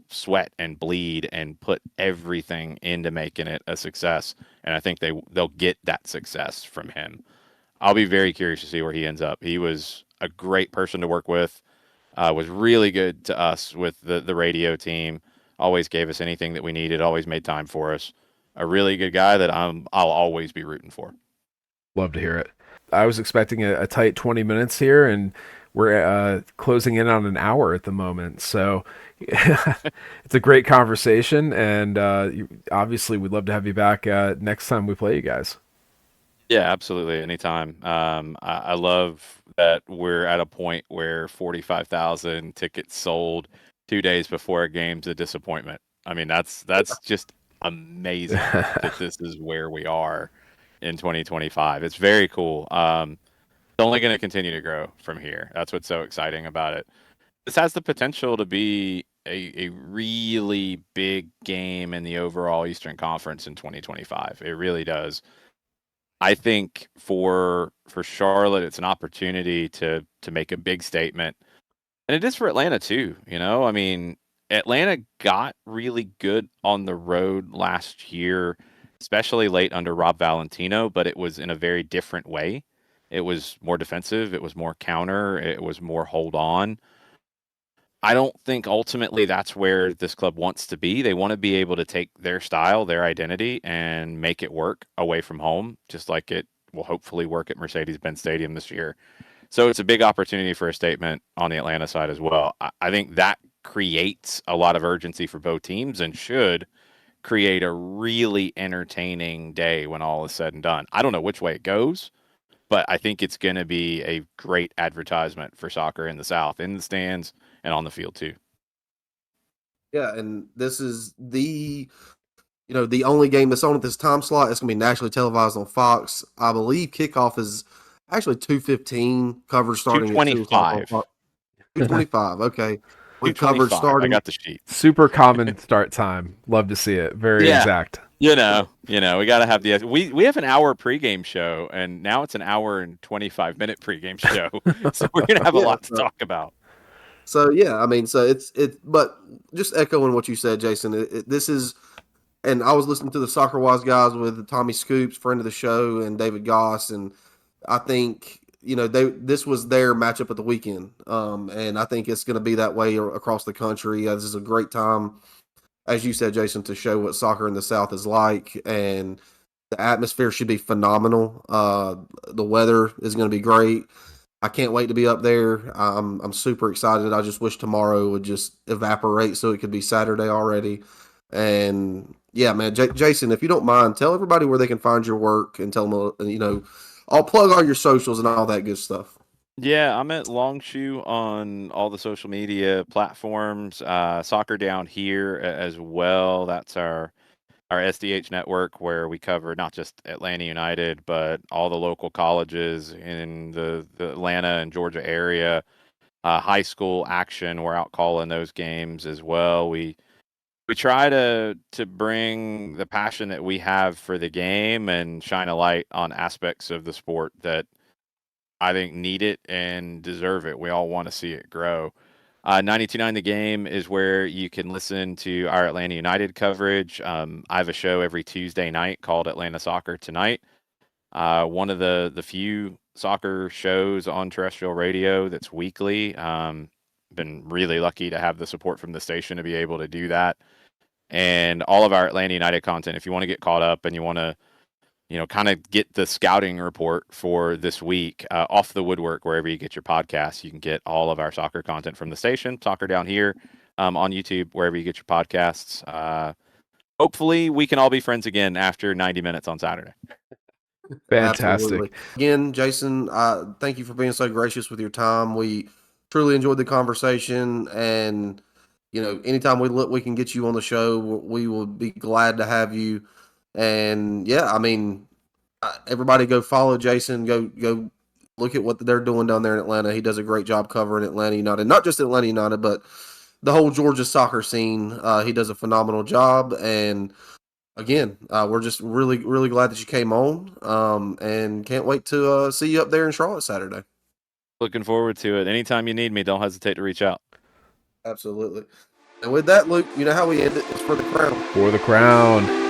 sweat and bleed and put everything into making it a success. And I think they'll get that success from him. I'll be very curious to see where he ends up. He was a great person to work with. Was really good to us with the radio team. Always gave us anything that we needed. Always made time for us. A really good guy that I'll always be rooting for. Love to hear it. I was expecting a tight 20 minutes here, and we're closing in on an hour at the moment. So it's a great conversation, and obviously we'd love to have you back next time we play you guys. Yeah, absolutely. Anytime. I love that we're at a point where 45,000 tickets sold 2 days before a game's a disappointment. I mean, that's just amazing that this is where we are in 2025. It's very cool. It's only going to continue to grow from here. That's what's so exciting about it. This has the potential to be a really big game in the overall Eastern Conference in 2025. It really does. I think for Charlotte, it's an opportunity to make a big statement, and it is for Atlanta too. I mean, Atlanta got really good on the road last year, especially late under Rob Valentino, but it was in a very different way. It was more defensive, it was more counter, it was more hold on. I don't think ultimately that's where this club wants to be. They want to be able to take their style, their identity, and make it work away from home, just like it will hopefully work at Mercedes-Benz Stadium this year. So it's a big opportunity for a statement on the Atlanta side as well. I think that creates a lot of urgency for both teams and should create a really entertaining day when all is said and done. I don't know which way it goes, but I think it's going to be a great advertisement for soccer in the South, in the stands and on the field too. Yeah, and this is the only game that's on at this time slot. It's going to be nationally televised on Fox. I believe kickoff is actually 2:15. Coverage starting at 2:25. 2:25. Okay, with 2:25. coverage starting. I got the sheet. Super common start time. Love to see it. Very exact. We got to have we have an hour pregame show, and now it's an hour and 25-minute pregame show. So we're gonna have a lot to talk about. So yeah, I mean, so it's but just echoing what you said, Jason. This is, and I was listening to the Soccer Wise guys with Tommy Scoops, friend of the show, and David Goss, and I think this was their matchup of the weekend, and I think it's going to be that way across the country. This is a great time, as you said, Jason, to show what soccer in the South is like, and the atmosphere should be phenomenal. The weather is going to be great. I can't wait to be up there. I'm super excited. I just wish tomorrow would just evaporate so it could be Saturday already. And yeah, man, Jason, if you don't mind, tell everybody where they can find your work and tell them, I'll plug all your socials and all that good stuff. Yeah, I'm at Longshoe on all the social media platforms. Soccer Down Here as well. That's our SDH network where we cover not just Atlanta United, but all the local colleges in the Atlanta and Georgia area. High school action, we're out calling those games as well. We try to bring the passion that we have for the game and shine a light on aspects of the sport that I think need it and deserve it. We all want to see it grow. 92.9 The Game is where you can listen to our Atlanta United coverage. I have a show every Tuesday night called Atlanta Soccer Tonight. One of the few soccer shows on terrestrial radio that's weekly. Been really lucky to have the support from the station to be able to do that. And all of our Atlanta United content, if you want to get caught up and you want to kind of get the scouting report for this week, Off the Woodwork, wherever you get your podcasts. You can get all of our soccer content from the station, Soccer Down Here, on YouTube, wherever you get your podcasts. Hopefully, we can all be friends again after 90 minutes on Saturday. Fantastic. Absolutely. Again, Jason, thank you for being so gracious with your time. We truly enjoyed the conversation, and anytime we can get you on the show, we will be glad to have you. And yeah, I mean, everybody go follow Jason. Go look at what they're doing down there in Atlanta. He does a great job covering Atlanta United, not just Atlanta United, but the whole Georgia soccer scene. He does a phenomenal job. And again, we're just really, really glad that you came on, and can't wait to see you up there in Charlotte Saturday. Looking forward to it. Anytime you need me, don't hesitate to reach out. Absolutely. And with that, Luke, you know how we end it. It's for the crown. For the crown.